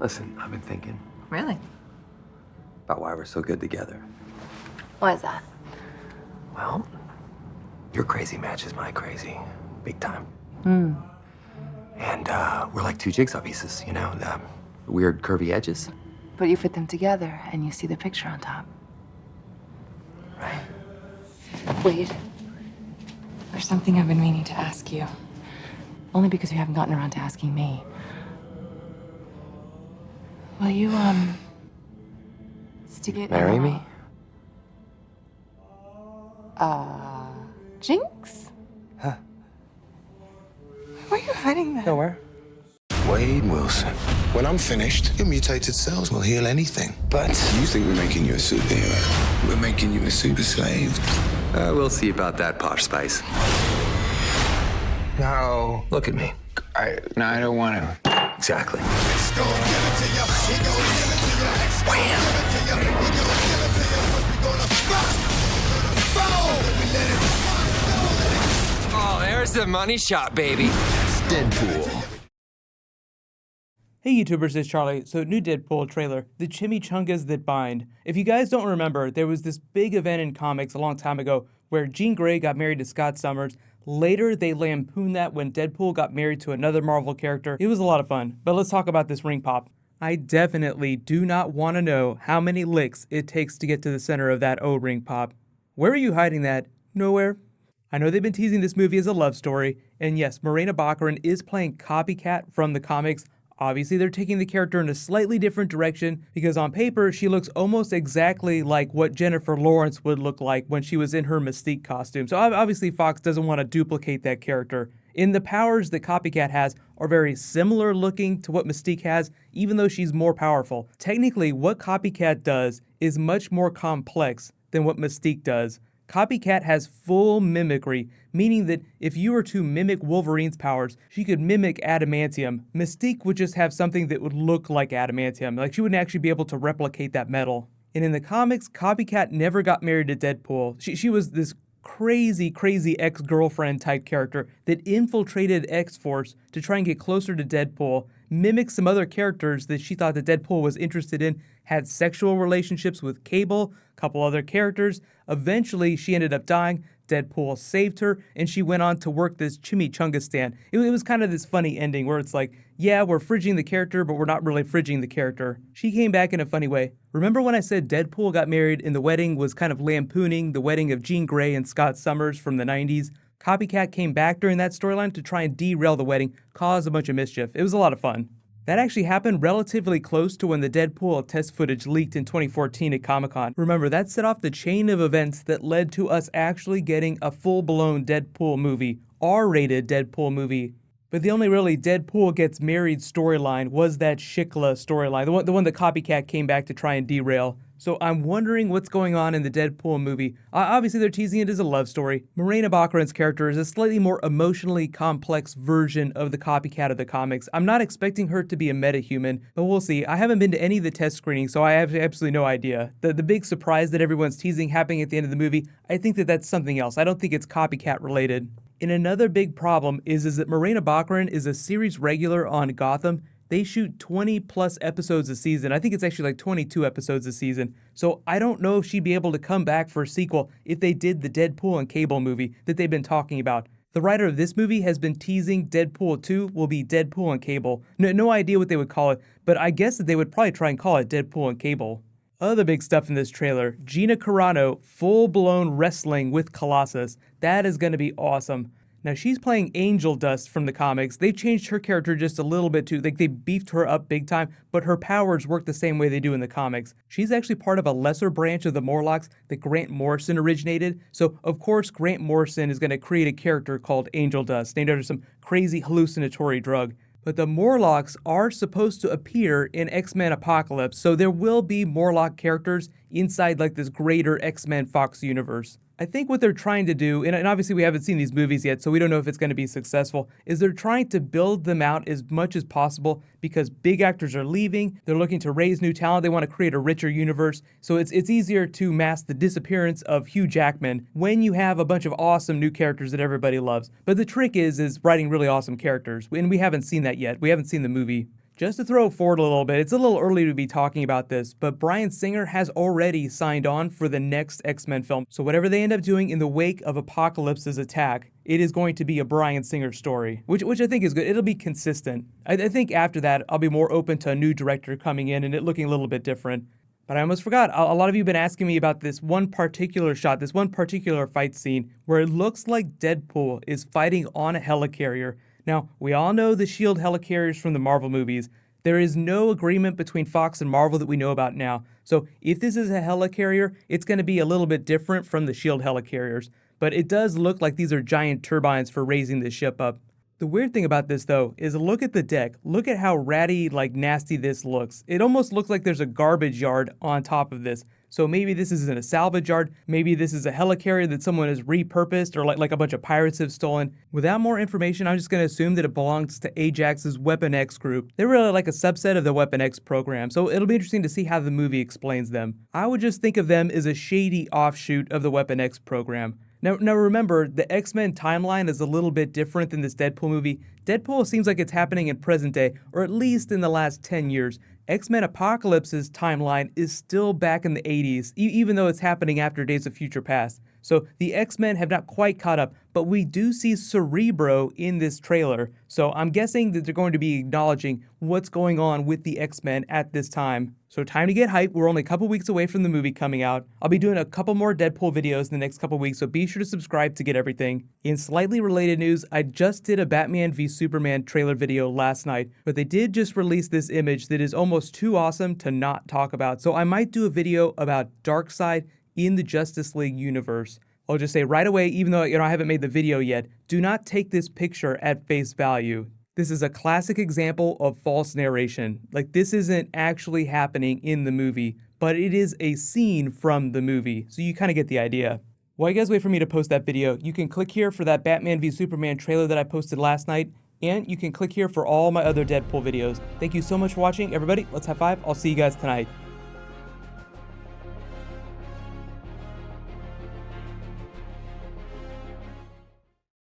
Listen, I've been thinking Really? about why we're so good together. Why is that? Well, your crazy matches my crazy. Big time. And we're like two jigsaw pieces, you know, the weird curvy edges. But you fit them together and you see the picture on top. Right. Wait. There's something I've been meaning to ask you. Only because you haven't gotten around to asking me. Will you, stick it Marry in me? Jinx? Huh. Why are you hiding that? Nowhere. Wade Wilson. When I'm finished, your mutated cells will heal anything. But you think we're making you a superhero. We're making you a super slave. We'll see about that, Posh Spice. No. Look at me. No, I don't want to. Exactly. Oh, there's the money shot, baby. Deadpool. Hey YouTubers, it's Charlie. So new Deadpool trailer, The Chimichangas That Bind. If you guys don't remember, there was this big event in comics a long time ago where Jean Grey got married to Scott Summers. Later, they lampooned that when Deadpool got married to another Marvel character. It was a lot of fun, but let's talk about this ring pop. I definitely do not want to know how many licks it takes to get to the center of that O-ring pop. Where are you hiding that? Nowhere. I know they've been teasing this movie as a love story, and yes, Morena Baccarin is playing Copycat from the comics. Obviously, they're taking the character in a slightly different direction because on paper, she looks almost exactly like what Jennifer Lawrence would look like when she was in her Mystique costume. So obviously, Fox doesn't want to duplicate that character. And the powers that Copycat has are very similar looking to what Mystique has, even though she's more powerful. Technically, what Copycat does is much more complex than what Mystique does. Copycat has full mimicry, meaning that if you were to mimic Wolverine's powers, she could mimic adamantium. Mystique would just have something that would look like adamantium, like she wouldn't actually be able to replicate that metal. And in the comics, Copycat never got married to Deadpool. She was this crazy ex-girlfriend type character that infiltrated X-Force to try and get closer to Deadpool, mimicked some other characters that she thought that Deadpool was interested in, had sexual relationships with Cable, a couple other characters. Eventually, she ended up dying. Deadpool saved her, and she went on to work this chimichanga stand. It was kind of this funny ending where it's like, yeah, we're fridging the character, but we're not really fridging the character. She came back in a funny way. Remember when I said Deadpool got married and the wedding was kind of lampooning the wedding of Jean Grey and Scott Summers from the 90s? Copycat came back during that storyline to try and derail the wedding, cause a bunch of mischief. It was a lot of fun. That actually happened relatively close to when the Deadpool test footage leaked in 2014 at Comic-Con. Remember, that set off the chain of events that led to us actually getting a full-blown Deadpool movie, R-rated Deadpool movie. But the only really Deadpool gets married storyline was that Shikla storyline, the one that Copycat came back to try and derail. So I'm wondering what's going on in the Deadpool movie. Obviously, they're teasing it as a love story. Morena Baccarin's character is a slightly more emotionally complex version of the Copycat of the comics. I'm not expecting her to be a metahuman, but we'll see. I haven't been to any of the test screenings, so I have absolutely no idea. The big surprise that everyone's teasing happening at the end of the movie, I think that that's something else. I don't think it's Copycat related. And another big problem is that Morena Baccarin is a series regular on Gotham. They shoot 20 plus episodes a season. I think it's actually like 22 episodes a season. So I don't know if she'd be able to come back for a sequel if they did the Deadpool and Cable movie that they've been talking about. The writer of this movie has been teasing Deadpool 2 will be Deadpool and Cable. No idea what they would call it, but I guess that they would probably try and call it Deadpool and Cable. Other big stuff in this trailer, Gina Carano full-blown wrestling with Colossus. That is going to be awesome. Now, she's playing Angel Dust from the comics. They've changed her character just a little bit too. Like, they beefed her up big time, but her powers work the same way they do in the comics. She's actually part of a lesser branch of the Morlocks that Grant Morrison originated. So, of course, Grant Morrison is going to create a character called Angel Dust, named after some crazy hallucinatory drug. But the Morlocks are supposed to appear in X-Men Apocalypse, so there will be Morlock characters inside like this greater X-Men Fox universe. I think what they're trying to do, and obviously we haven't seen these movies yet, so we don't know if it's going to be successful, is they're trying to build them out as much as possible because big actors are leaving, they're looking to raise new talent, they want to create a richer universe, so it's easier to mask the disappearance of Hugh Jackman when you have a bunch of awesome new characters that everybody loves. But the trick is writing really awesome characters, and we haven't seen that yet. We haven't seen the movie. Just to throw forward a little bit, it's a little early to be talking about this, but Bryan Singer has already signed on for the next X-Men film. So whatever they end up doing in the wake of Apocalypse's attack, it is going to be a Bryan Singer story, which I think is good. It'll be consistent. I think after that, I'll be more open to a new director coming in and it looking a little bit different. But I almost forgot, a lot of you have been asking me about this one particular shot, this one particular fight scene, where it looks like Deadpool is fighting on a helicarrier. Now, we all know the S.H.I.E.L.D. helicarriers from the Marvel movies. There is no agreement between Fox and Marvel that we know about now. So if this is a helicarrier, it's going to be a little bit different from the S.H.I.E.L.D. helicarriers. But it does look like these are giant turbines for raising the ship up. The weird thing about this, though, is look at the deck. Look at how ratty, nasty this looks. It almost looks like there's a garbage yard on top of this. So maybe this isn't a salvage yard, maybe this is a helicarrier that someone has repurposed or like a bunch of pirates have stolen. Without more information, I'm just going to assume that it belongs to Ajax's Weapon X group. They're really like a subset of the Weapon X program, so it'll be interesting to see how the movie explains them. I would just think of them as a shady offshoot of the Weapon X program. Now remember, the X-Men timeline is a little bit different than this Deadpool movie. Deadpool seems like it's happening in present day, or at least in the last 10 years. X-Men Apocalypse's timeline is still back in the 80s, even though it's happening after Days of Future Past. So the X-Men have not quite caught up, but we do see Cerebro in this trailer. So I'm guessing that they're going to be acknowledging what's going on with the X-Men at this time. So time to get hyped. We're only a couple weeks away from the movie coming out. I'll be doing a couple more Deadpool videos in the next couple weeks, so be sure to subscribe to get everything. In slightly related news, I just did a Batman v Superman trailer video last night, but they did just release this image that is almost too awesome to not talk about. So I might do a video about Darkseid in the Justice League universe. I'll just say right away, even though I haven't made the video yet, do not take this picture at face value. This is a classic example of false narration. This isn't actually happening in the movie, but it is a scene from the movie, so you kind of get the idea. While you guys wait for me to post that video, you can click here for that Batman v Superman trailer that I posted last night, and you can click here for all my other Deadpool videos. Thank you so much for watching, everybody. Let's high five. I'll see you guys tonight.